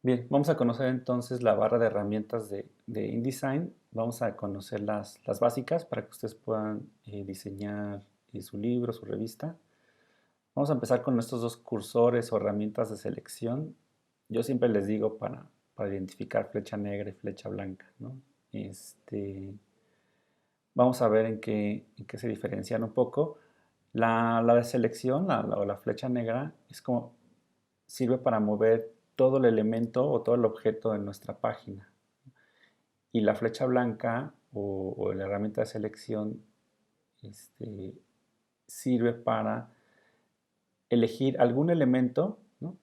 Bien, vamos a conocer entonces la barra de herramientas de InDesign. Vamos a conocer las básicas para que ustedes puedan diseñar su libro, su revista. Vamos a empezar con estos dos cursores o herramientas de selección. Yo siempre les digo para identificar flecha negra y flecha blanca, ¿no? Vamos a ver en qué se diferencian un poco. La de selección, o la flecha negra, es como sirve para mover todo el elemento o todo el objeto de nuestra página. Y la flecha blanca o la herramienta de selección este, sirve para elegir algún elemento, ¿no?,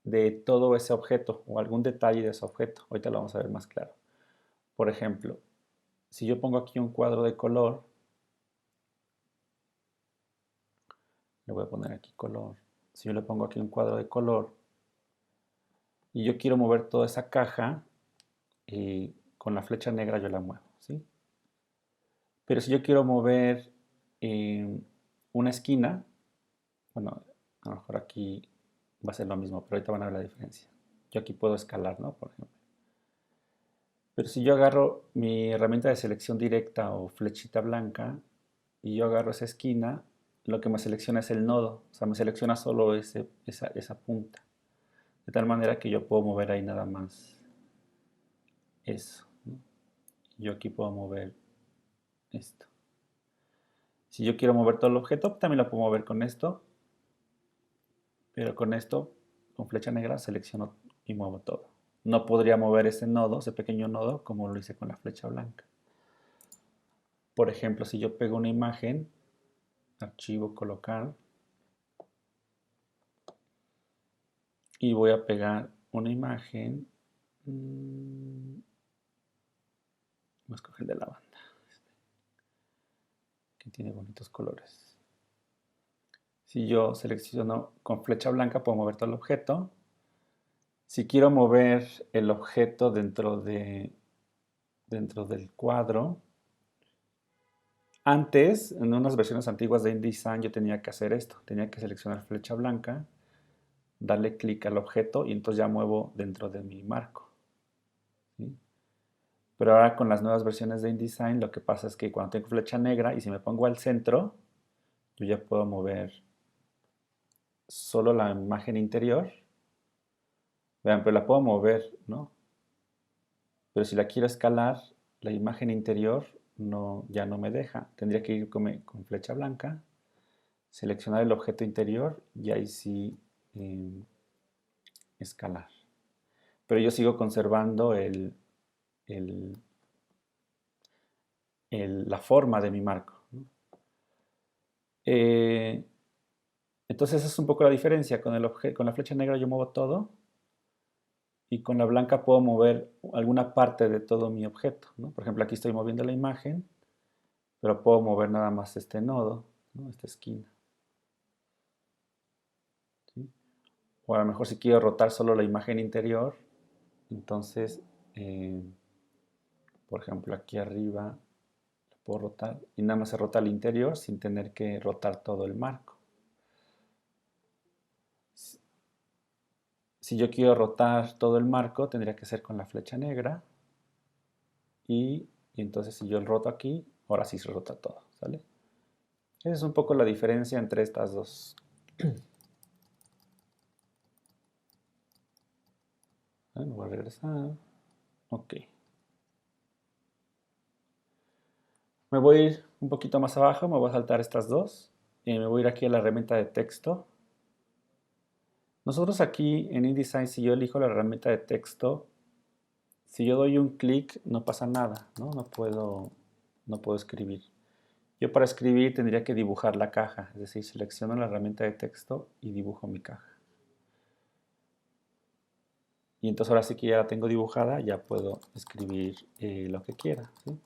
de todo ese objeto o algún detalle de ese objeto. Ahorita lo vamos a ver más claro. Por ejemplo, si yo pongo aquí un cuadro de color, le voy a poner aquí color. Si yo le pongo aquí un cuadro de color y yo quiero mover toda esa caja, con la flecha negra yo la muevo, ¿sí? Pero si yo quiero mover eh, una esquina, bueno, a lo mejor aquí va a ser lo mismo, pero ahorita van a ver la diferencia. Yo aquí puedo escalar, ¿no? Por ejemplo. Pero si yo agarro mi herramienta de selección directa o flechita blanca y yo agarro esa esquina, lo que me selecciona es el nodo. O sea, me selecciona solo esa punta. De tal manera que yo puedo mover ahí nada más eso, ¿no? Yo aquí puedo mover esto. Si yo quiero mover todo el objeto, también lo puedo mover con esto. Pero con esto, con flecha negra, selecciono y muevo todo. No podría mover ese nodo, ese pequeño nodo, como lo hice con la flecha blanca. Por ejemplo, si yo pego una imagen, archivo, colocar, y voy a pegar una imagen, voy a escoger el de la banda, que tiene bonitos colores. Si yo selecciono con flecha blanca, puedo mover todo el objeto. Si quiero mover el objeto dentro del cuadro, antes, en unas versiones antiguas de InDesign, yo tenía que hacer esto. Tenía que seleccionar flecha blanca, darle clic al objeto y entonces ya muevo dentro de mi marco, ¿sí? Pero ahora con las nuevas versiones de InDesign, lo que pasa es que cuando tengo flecha negra y si me pongo al centro, yo ya puedo mover solo la imagen interior. Vean, pero la puedo mover, ¿no? Pero si la quiero escalar, la imagen interior ya no me deja. Tendría que ir con flecha blanca, seleccionar el objeto interior y ahí sí escalar. Pero yo sigo conservando el- la forma de mi marco, ¿no? Eh, entonces esa es un poco la diferencia. Con la flecha negra yo muevo todo y con la blanca puedo mover alguna parte de todo mi objeto, ¿no? Por ejemplo, aquí estoy moviendo la imagen, pero puedo mover nada más este nodo, ¿no?, esta esquina, ¿sí? O a lo mejor si quiero rotar solo la imagen interior, entonces, por ejemplo, aquí arriba la puedo rotar y nada más se rota el interior sin tener que rotar todo el marco. Si yo quiero rotar todo el marco, tendría que ser con la flecha negra y entonces si yo el roto aquí, ahora sí se rota todo, ¿sale? Esa es un poco la diferencia entre estas dos. Bueno, voy a regresar. Ok. Me voy a ir un poquito más abajo, me voy a saltar estas dos. Y me voy a ir aquí a la herramienta de texto. Nosotros aquí en InDesign, si yo elijo la herramienta de texto, si yo doy un clic, no pasa nada, ¿no? No puedo escribir. Yo para escribir tendría que dibujar la caja, es decir, selecciono la herramienta de texto y dibujo mi caja. Y entonces ahora sí que ya la tengo dibujada, ya puedo escribir lo que quiera, ¿sí?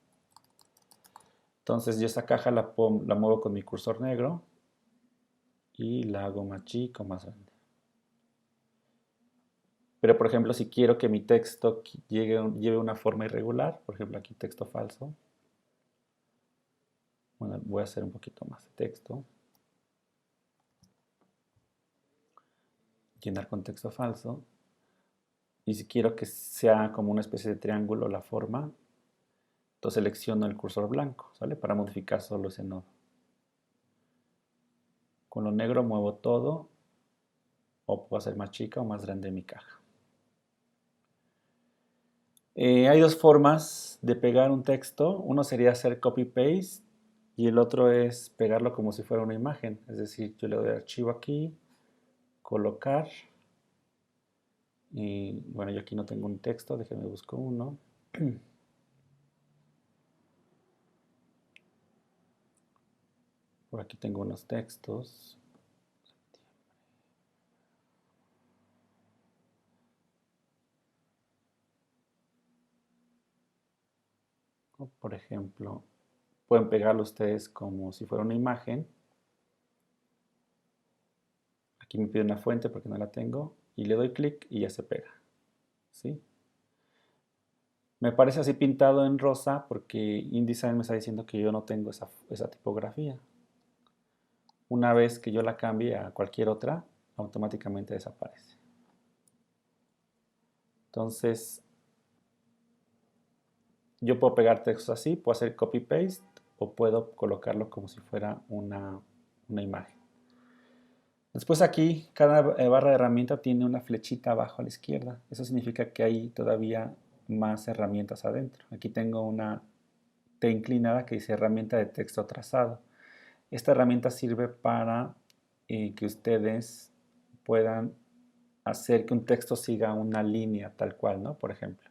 Entonces yo esa caja la muevo con mi cursor negro y la hago más chico, más grande. Pero por ejemplo, si quiero que mi texto lleve una forma irregular, por ejemplo aquí texto falso, bueno, voy a hacer un poquito más de texto, llenar con texto falso. Y si quiero que sea como una especie de triángulo la forma, entonces selecciono el cursor blanco, ¿sale? Para modificar solo ese nodo. Con lo negro muevo todo, o puedo hacer más chica o más grande mi caja. Hay dos formas de pegar un texto. Uno sería hacer copy-paste y el otro es pegarlo como si fuera una imagen. Es decir, yo le doy archivo aquí, colocar. Y bueno, yo aquí no tengo un texto, déjenme busco uno. Por aquí tengo unos textos. Por ejemplo, pueden pegarlo ustedes como si fuera una imagen. Aquí me pide una fuente porque no la tengo. Y le doy clic y ya se pega. ¿Sí? Me parece así pintado en rosa porque InDesign me está diciendo que yo no tengo esa tipografía. Una vez que yo la cambie a cualquier otra, automáticamente desaparece. Entonces, yo puedo pegar textos así, puedo hacer copy-paste o puedo colocarlo como si fuera una imagen. Después aquí, cada barra de herramienta tiene una flechita abajo a la izquierda. Eso significa que hay todavía más herramientas adentro. Aquí tengo una T inclinada que dice herramienta de texto trazado. Esta herramienta sirve para que ustedes puedan hacer que un texto siga una línea tal cual, ¿no? Por ejemplo,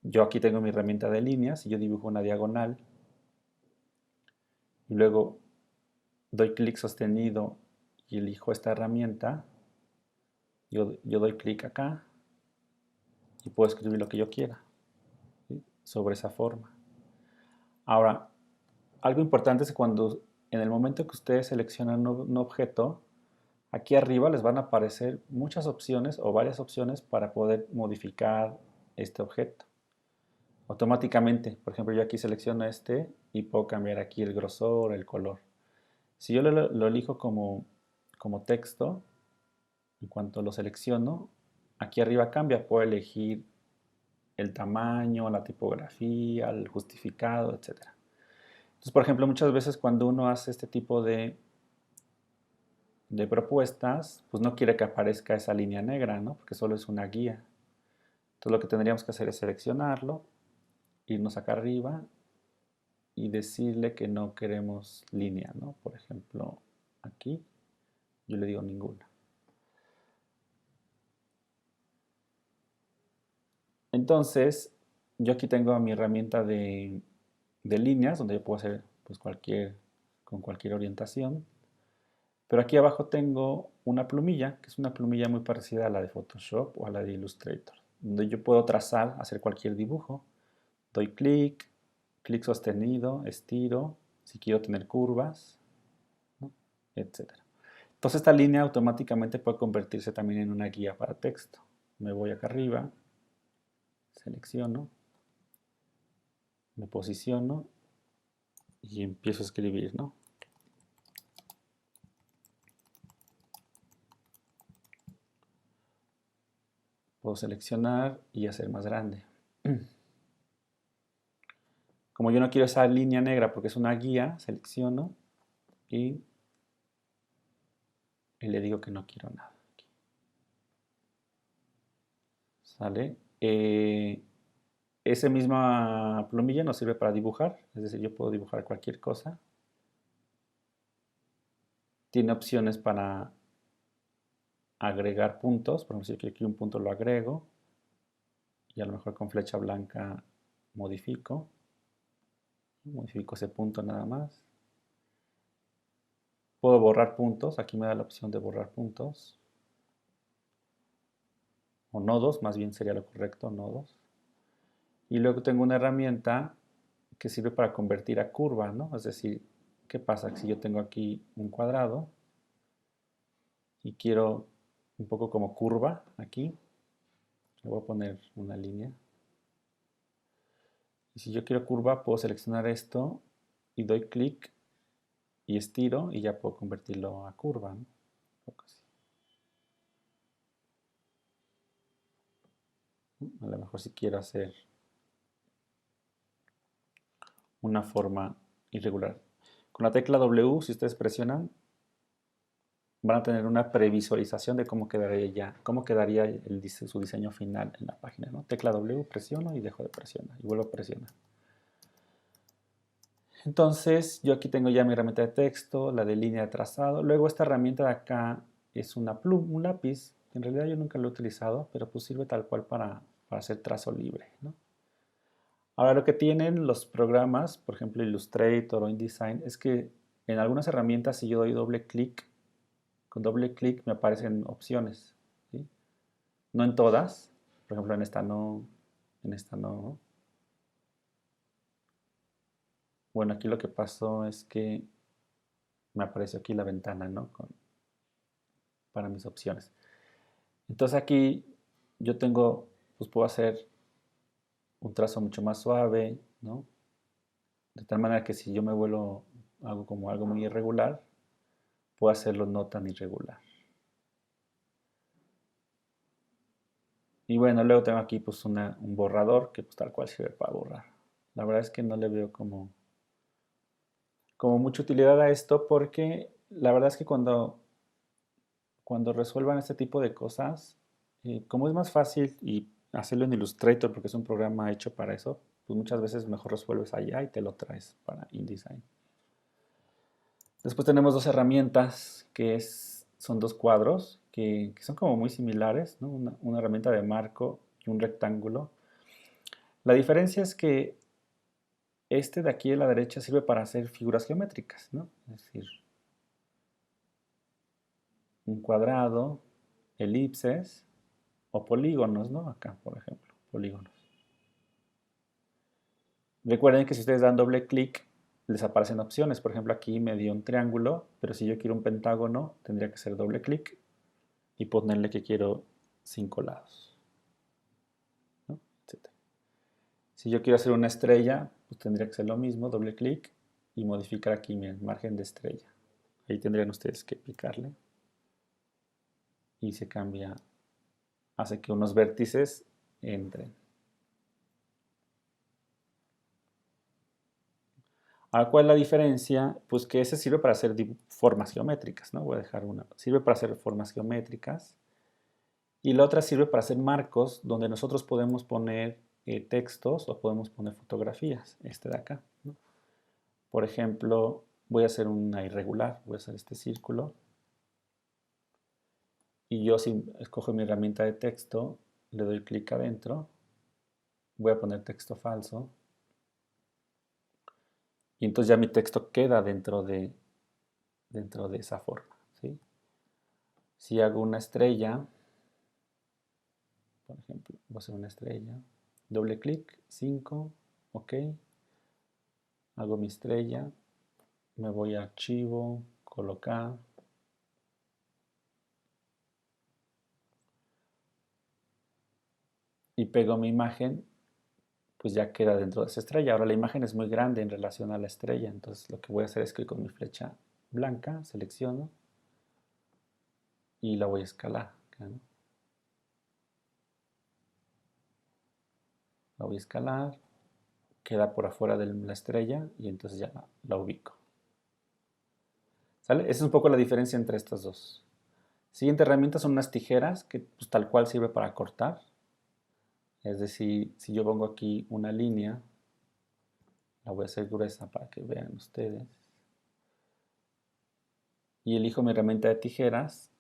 yo aquí tengo mi herramienta de líneas y yo dibujo una diagonal y luego doy clic sostenido y elijo esta herramienta. Yo doy clic acá y puedo escribir lo que yo quiera, ¿sí? Sobre esa forma. Ahora, algo importante es que en el momento que ustedes seleccionan un objeto, aquí arriba les van a aparecer muchas opciones o varias opciones para poder modificar este objeto. Automáticamente, por ejemplo, yo aquí selecciono este y puedo cambiar aquí el grosor, el color. Si yo lo elijo como texto, en cuanto lo selecciono, aquí arriba cambia, puedo elegir el tamaño, la tipografía, el justificado, etc. Entonces, por ejemplo, muchas veces cuando uno hace este tipo de propuestas, pues no quiere que aparezca esa línea negra, ¿no? Porque solo es una guía. Entonces lo que tendríamos que hacer es seleccionarlo, irnos acá arriba y decirle que no queremos línea, ¿no? Por ejemplo, aquí yo le digo ninguna. Entonces, yo aquí tengo mi herramienta de líneas, donde yo puedo hacer pues, con cualquier orientación. Pero aquí abajo tengo una plumilla, que es una plumilla muy parecida a la de Photoshop o a la de Illustrator, donde yo puedo trazar, hacer cualquier dibujo. Doy clic, clic sostenido, estiro, si quiero tener curvas, ¿no? Etcétera. Entonces esta línea automáticamente puede convertirse también en una guía para texto. Me voy acá arriba, selecciono, me posiciono y empiezo a escribir, ¿no? Puedo seleccionar y hacer más grande. Como yo no quiero esa línea negra porque es una guía, selecciono y le digo que no quiero nada. ¿Sale? Esa misma plumilla nos sirve para dibujar, es decir, yo puedo dibujar cualquier cosa. Tiene opciones para agregar puntos, por ejemplo, si yo quiero que un punto lo agrego y a lo mejor con flecha blanca modifico ese punto nada más. Puedo borrar puntos, aquí me da la opción de borrar puntos. O nodos, más bien sería lo correcto, nodos. Y luego tengo una herramienta que sirve para convertir a curva, ¿no? Es decir, ¿qué pasa si yo tengo aquí un cuadrado y quiero un poco como curva aquí? Le voy a poner una línea. Y si yo quiero curva, puedo seleccionar esto y doy clic y estiro y ya puedo convertirlo a curva, ¿no? mejor si quiero hacer una forma irregular. Con la tecla W, si ustedes presionan, van a tener una previsualización de cómo quedaría su diseño final en la página, ¿no? Tecla W, presiono y dejo de presionar y vuelvo a presionar. Entonces, yo aquí tengo ya mi herramienta de texto, la de línea de trazado. Luego esta herramienta de acá es un lápiz, que en realidad yo nunca lo he utilizado, pero pues sirve tal cual para hacer trazo libre, ¿no? Ahora lo que tienen los programas, por ejemplo Illustrator o InDesign, es que en algunas herramientas si yo doy doble clic, con doble clic me aparecen opciones, ¿sí? No en todas, por ejemplo en esta no, en esta no. Bueno, aquí lo que pasó es que me apareció aquí la ventana, ¿no? Para mis opciones. Entonces aquí yo tengo, pues puedo hacer un trazo mucho más suave, ¿no? De tal manera que si yo me vuelvo algo como algo muy irregular, puedo hacerlo no tan irregular. Y bueno, luego tengo aquí pues un borrador que pues tal cual sirve para borrar. La verdad es que no le veo como mucha utilidad a esto porque la verdad es que cuando resuelvan este tipo de cosas, como es más fácil y hacerlo en Illustrator porque es un programa hecho para eso, pues muchas veces mejor resuelves allá y te lo traes para InDesign. Después tenemos dos herramientas son dos cuadros que son como muy similares, ¿no? Una herramienta de marco y un rectángulo. La diferencia es que este de aquí a la derecha sirve para hacer figuras geométricas, ¿no? Es decir, un cuadrado, elipses o polígonos, ¿no? Acá, por ejemplo, polígonos. Recuerden que si ustedes dan doble clic, les aparecen opciones. Por ejemplo, aquí me dio un triángulo, pero si yo quiero un pentágono, tendría que hacer doble clic y ponerle que quiero 5 lados, ¿no? Etcétera. Si yo quiero hacer una estrella, pues tendría que hacer lo mismo, doble clic y modificar aquí mi margen de estrella. Ahí tendrían ustedes que picarle y se cambia, hace que unos vértices entren. Ahora, ¿cuál es la diferencia? Pues que ese sirve para hacer formas geométricas, ¿no? Voy a dejar una. Sirve para hacer formas geométricas. Y la otra sirve para hacer marcos donde nosotros podemos poner textos o podemos poner fotografías. Este de acá, ¿no? Por ejemplo, voy a hacer una irregular. Voy a hacer este círculo. Y yo si escojo mi herramienta de texto, le doy clic adentro. Voy a poner texto falso. Y entonces ya mi texto queda dentro de esa forma, ¿sí? Si hago una estrella, por ejemplo, voy a hacer una estrella, doble clic, 5, ok, hago mi estrella, me voy a archivo, colocar, y pego mi imagen, pues ya queda dentro de esa estrella. Ahora la imagen es muy grande en relación a la estrella, entonces lo que voy a hacer es que con mi flecha blanca selecciono y la voy a escalar, ¿no? La voy a escalar, queda por afuera de la estrella y entonces ya la ubico. ¿Sale? Esa es un poco la diferencia entre estas dos. Siguiente herramienta son unas tijeras que pues, tal cual sirve para cortar. Es decir, si yo pongo aquí una línea, la voy a hacer gruesa para que vean ustedes. Y elijo mi herramienta de tijeras,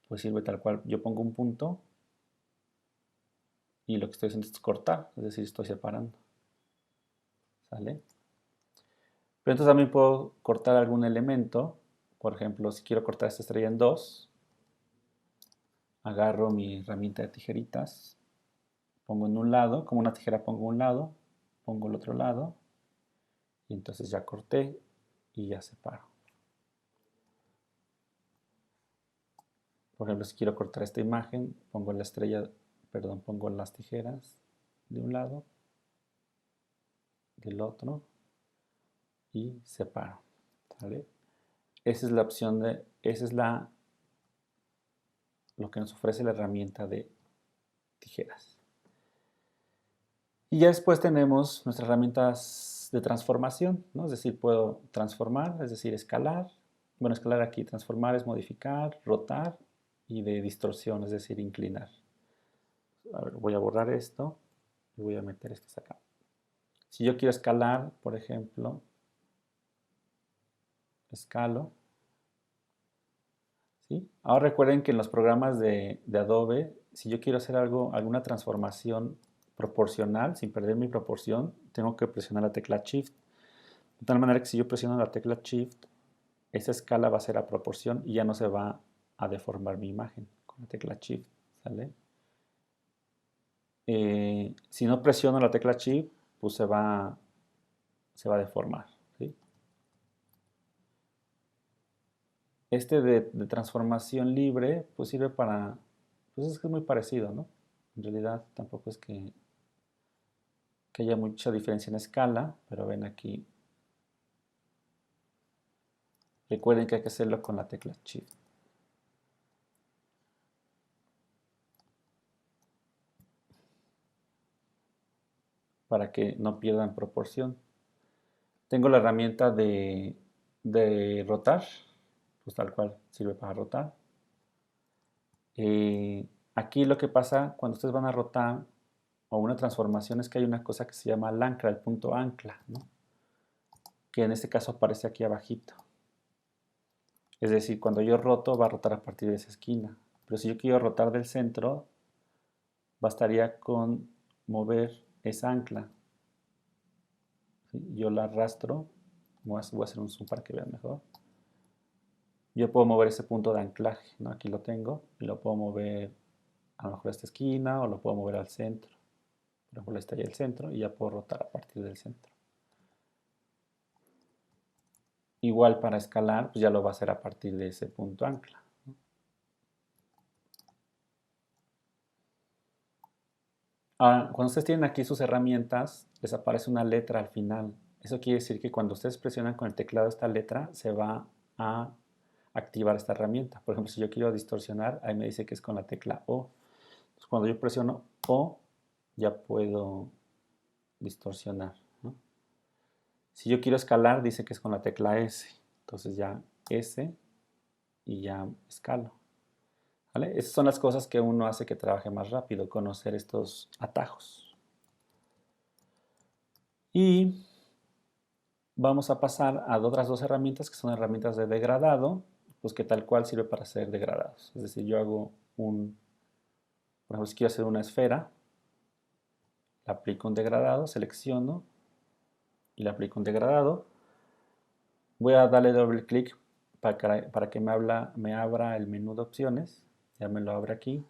pues sirve tal cual. Yo pongo un punto y lo que estoy haciendo es cortar, es decir, estoy separando. ¿Sale? Pero entonces también puedo cortar algún elemento. Por ejemplo, si quiero cortar esta estrella en dos, agarro mi herramienta de tijeritas, pongo en un lado, como una tijera pongo un lado, pongo el otro lado, y entonces ya corté y ya separo. Por ejemplo, si quiero cortar esta imagen, pongo la estrella, perdón, pongo las tijeras de un lado, del otro, y separo. ¿Sale? Esa es la opción lo que nos ofrece la herramienta de tijeras. Y ya después tenemos nuestras herramientas de transformación, ¿no? Es decir, puedo transformar, es decir, escalar. Bueno, escalar aquí, transformar es modificar, rotar y de distorsión, es decir, inclinar. A ver, voy a borrar esto y voy a meter estos acá. Si yo quiero escalar, por ejemplo, escalo, ¿sí? Ahora recuerden que en los programas de Adobe, si yo quiero hacer algo, alguna transformación proporcional, sin perder mi proporción, tengo que presionar la tecla Shift. De tal manera que si yo presiono la tecla Shift, esa escala va a ser a proporción y ya no se va a deformar mi imagen con la tecla Shift, ¿sale? Si no presiono la tecla Shift, pues se va a deformar, ¿sí? Este de transformación libre, pues sirve para, pues es que es muy parecido, ¿no? En realidad tampoco es que haya mucha diferencia en escala, pero ven aquí, recuerden que hay que hacerlo con la tecla Shift. Para que no pierdan proporción. Tengo la herramienta de rotar, pues tal cual sirve para rotar. Aquí lo que pasa cuando ustedes van a rotar o una transformación es que hay una cosa que se llama el ancla, el punto ancla, ¿no? Que en este caso aparece aquí abajito. Es decir, cuando yo roto va a rotar a partir de esa esquina. Pero si yo quiero rotar del centro, bastaría con mover esa ancla. ¿Sí? Yo la arrastro, voy a hacer un zoom para que vean mejor. Yo puedo mover ese punto de anclaje, ¿no? Aquí lo tengo y lo puedo mover a lo mejor a esta esquina o lo puedo mover al centro. Por ejemplo, está ahí el centro y ya puedo rotar a partir del centro. Igual para escalar, pues ya lo va a hacer a partir de ese punto ancla. Ahora, cuando ustedes tienen aquí sus herramientas, les aparece una letra al final. Eso quiere decir que cuando ustedes presionan con el teclado esta letra, se va a activar esta herramienta. Por ejemplo, si yo quiero distorsionar, ahí me dice que es con la tecla O. Entonces, cuando yo presiono O, ya puedo distorsionar, ¿no? Si yo quiero escalar, dice que es con la tecla S. Entonces ya S y ya escalo. ¿Vale? Esas son las cosas que uno hace que trabaje más rápido, conocer estos atajos. Y vamos a pasar a otras dos herramientas que son herramientas de degradado, pues que tal cual sirve para hacer degradados. Es decir, yo hago por ejemplo, si quiero hacer una esfera, le aplico un degradado, selecciono y le aplico un degradado. Voy a darle doble clic para que me abra el menú de opciones. Ya me lo abre aquí.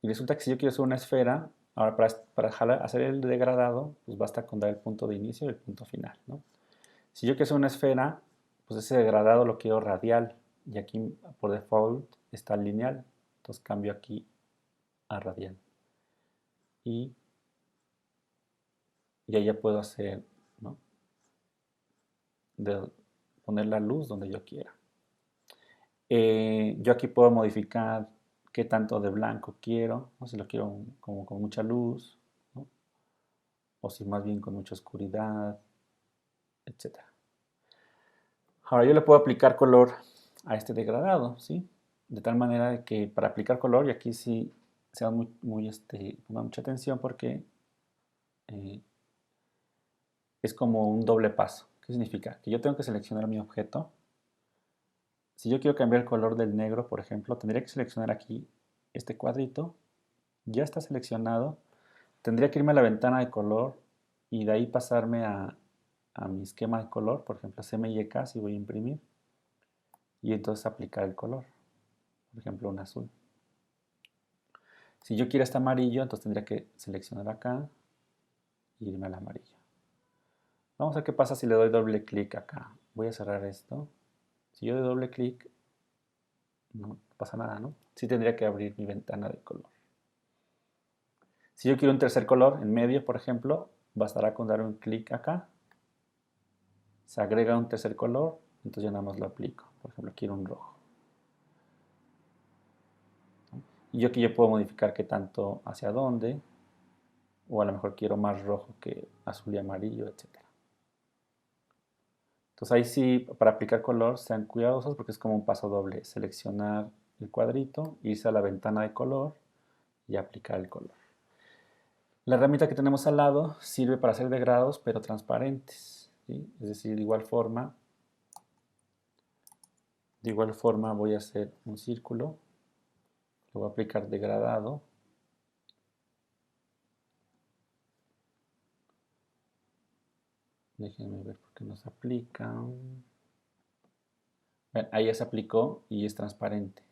Y resulta que si yo quiero hacer una esfera, ahora para hacer el degradado, pues basta con dar el punto de inicio y el punto final, ¿no? Si yo quiero hacer una esfera, pues ese degradado lo quiero radial. Y aquí por default está lineal. Entonces cambio aquí a radial. Y ahí ya puedo hacer, ¿no? Poner la luz donde yo quiera. Yo aquí puedo modificar qué tanto de blanco quiero, ¿no? Si lo quiero como con mucha luz, ¿no? O si más bien con mucha oscuridad, etc. Ahora yo le puedo aplicar color a este degradado, ¿sí? De tal manera que para aplicar color, y aquí sí se da pongan mucha atención porque eh, es como un doble paso. ¿Qué significa? Que yo tengo que seleccionar mi objeto. Si yo quiero cambiar el color del negro, por ejemplo, tendría que seleccionar aquí este cuadrito. Ya está seleccionado. Tendría que irme a la ventana de color y de ahí pasarme a mi esquema de color, por ejemplo, CMYK si voy a imprimir, y entonces aplicar el color, por ejemplo, un azul. Si yo quiero este amarillo, entonces tendría que seleccionar acá e irme al amarillo. Vamos a ver qué pasa si le doy doble clic acá. Voy a cerrar esto. Si yo doy doble clic, no pasa nada, ¿no? Sí tendría que abrir mi ventana de color. Si yo quiero un tercer color en medio, por ejemplo, bastará con dar un clic acá. Se agrega un tercer color, entonces ya nada más lo aplico. Por ejemplo, quiero un rojo. Y yo aquí ya puedo modificar qué tanto hacia dónde. O a lo mejor quiero más rojo que azul y amarillo, etc. Entonces ahí sí, para aplicar color, sean cuidadosos porque es como un paso doble. Seleccionar el cuadrito, irse a la ventana de color y aplicar el color. La herramienta que tenemos al lado sirve para hacer degrados, pero transparentes, ¿sí? Es decir, de igual forma voy a hacer un círculo, le voy a aplicar degradado. Déjenme ver por qué no se aplica. Ven, ahí ya se aplicó y es transparente.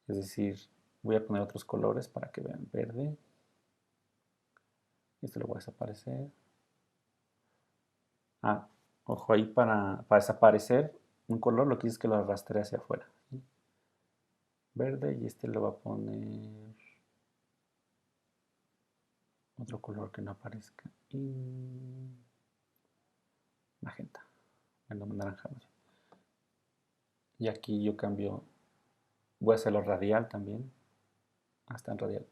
Es decir, voy a poner otros colores para que vean verde. Esto lo voy a desaparecer. Ah, ojo ahí para desaparecer un color lo que hice es que lo arrastré hacia afuera, ¿sí? Verde y este lo voy a poner otro color que no aparezca. Y magenta. Bueno, naranja. Y aquí yo cambio. Voy a hacerlo radial también. Hasta en radial.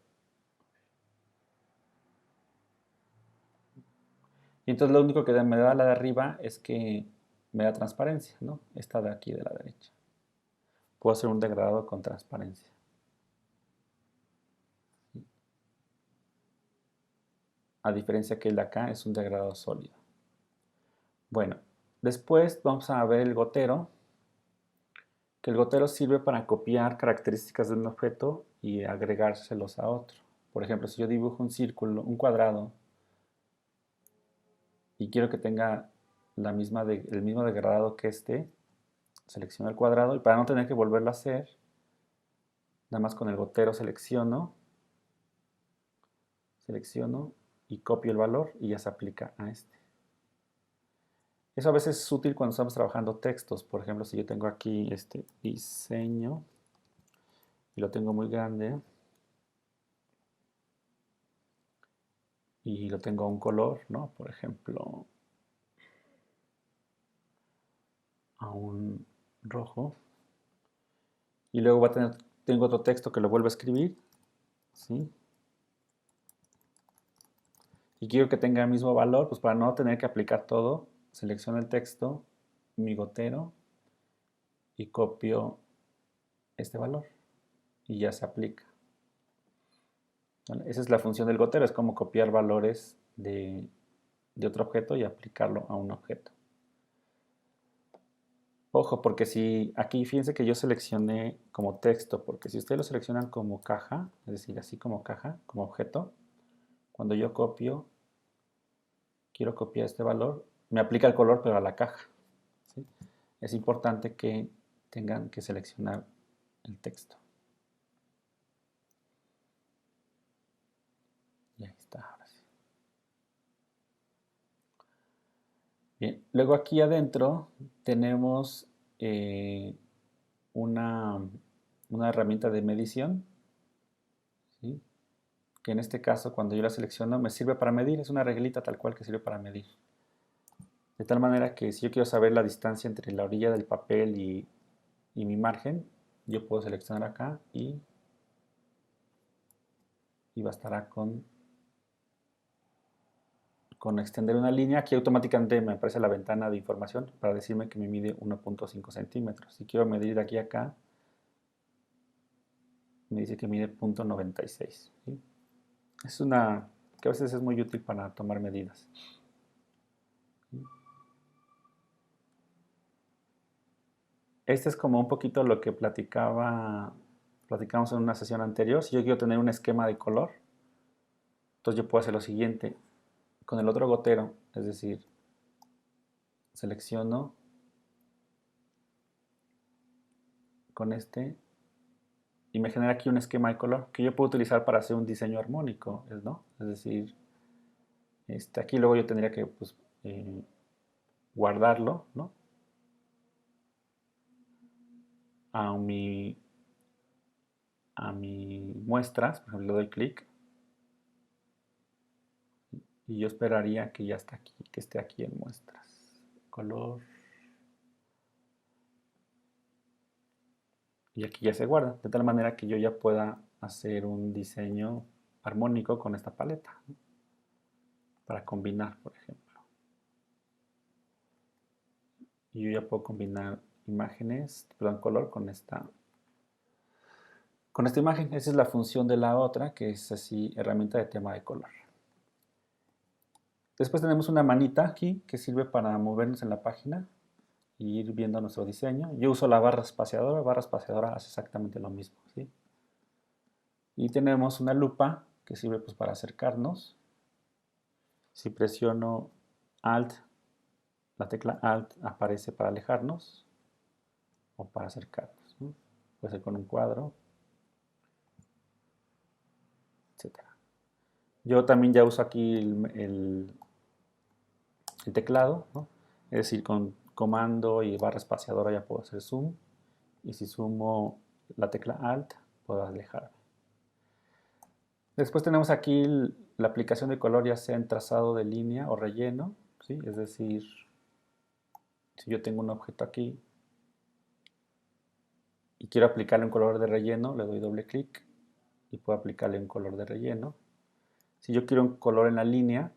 Y entonces lo único que me da la de arriba es que me da transparencia, ¿no? Esta de aquí de la derecha. Puedo hacer un degradado con transparencia. A diferencia que el de acá es un degradado sólido. Bueno, después vamos a ver el gotero, que el gotero sirve para copiar características de un objeto y agregárselos a otro. Por ejemplo, si yo dibujo un círculo, un cuadrado, y quiero que tenga el mismo degradado que este, selecciono el cuadrado y para no tener que volverlo a hacer, nada más con el gotero selecciono y copio el valor y ya se aplica a este. Eso a veces es útil cuando estamos trabajando textos. Por ejemplo, si yo tengo aquí este diseño y lo tengo muy grande y lo tengo a un color, ¿no? Por ejemplo, a un rojo. Y luego tengo otro texto que lo vuelvo a escribir, ¿sí? Y quiero que tenga el mismo valor, pues para no tener que aplicar todo, selecciono el texto, mi gotero y copio este valor y ya se aplica. ¿Vale? Esa es la función del gotero, es como copiar valores de otro objeto y aplicarlo a un objeto. Ojo, porque si aquí fíjense que yo seleccioné como texto, porque si ustedes lo seleccionan como caja, es decir, así como caja, como objeto, cuando yo quiero copiar este valor, me aplica el color pero a la caja, ¿sí? Es importante que tengan que seleccionar el texto. Y ahí está, ahora sí. Bien, luego aquí adentro tenemos eh, una, una herramienta de medición, ¿sí? Que en este caso cuando yo la selecciono me sirve para medir, es una reglita tal cual que sirve para medir. De tal manera que si yo quiero saber la distancia entre la orilla del papel y mi margen, yo puedo seleccionar acá y bastará con extender una línea. Aquí automáticamente me aparece la ventana de información para decirme que me mide 1.5 centímetros. Si quiero medir de aquí a acá, me dice que mide 0.96. ¿Sí? Es una que a veces es muy útil para tomar medidas. Este es como un poquito lo que platicamos en una sesión anterior. Si yo quiero tener un esquema de color, entonces yo puedo hacer lo siguiente. Con el otro gotero, es decir, selecciono con este y me genera aquí un esquema de color que yo puedo utilizar para hacer un diseño armónico, ¿no? Es decir, aquí luego yo tendría que pues, guardarlo, ¿no? A mi muestras, por ejemplo, le doy clic y yo esperaría que ya está aquí, que esté aquí en muestras. Color. Y aquí ya se guarda, de tal manera que yo ya pueda hacer un diseño armónico con esta paleta, ¿no? Para combinar, por ejemplo. Y yo ya puedo combinar imágenes, perdón, color con esta imagen. Esa es la función de la otra, que es así, herramienta de tema de color. Después tenemos una manita aquí que sirve para movernos en la página e ir viendo nuestro diseño. Yo uso la barra espaciadora hace exactamente lo mismo, ¿sí? Y tenemos una lupa que sirve pues para acercarnos. Si presiono Alt, la tecla Alt aparece para alejarnos o para acercarnos, ¿no? Puede ser con un cuadro, etc. Yo también ya uso aquí el teclado, ¿no? Es decir, con comando y barra espaciadora ya puedo hacer zoom. Y si sumo la tecla Alt, puedo alejarme. Después tenemos aquí la aplicación de color, ya sea en trazado de línea o relleno, ¿sí? Es decir, si yo tengo un objeto aquí y quiero aplicarle un color de relleno, le doy doble clic y puedo aplicarle un color de relleno. Si yo quiero un color en la línea,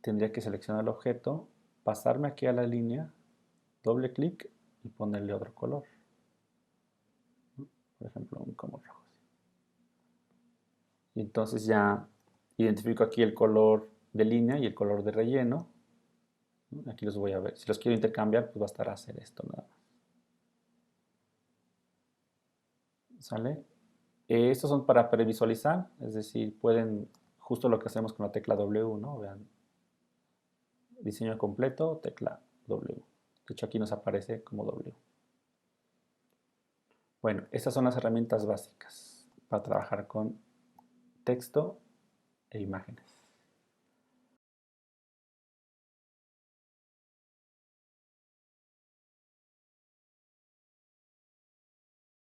tendría que seleccionar el objeto, pasarme aquí a la línea, doble clic y ponerle otro color. Por ejemplo, un como rojo. Y entonces ya identifico aquí el color de línea y el color de relleno. Aquí los voy a ver. Si los quiero intercambiar, pues bastará hacer esto nada más. ¿Sale? Estos son para previsualizar, es decir, pueden, justo lo que hacemos con la tecla W, ¿no? Vean, diseño completo, tecla W. De hecho, aquí nos aparece como W. Bueno, estas son las herramientas básicas para trabajar con texto e imágenes.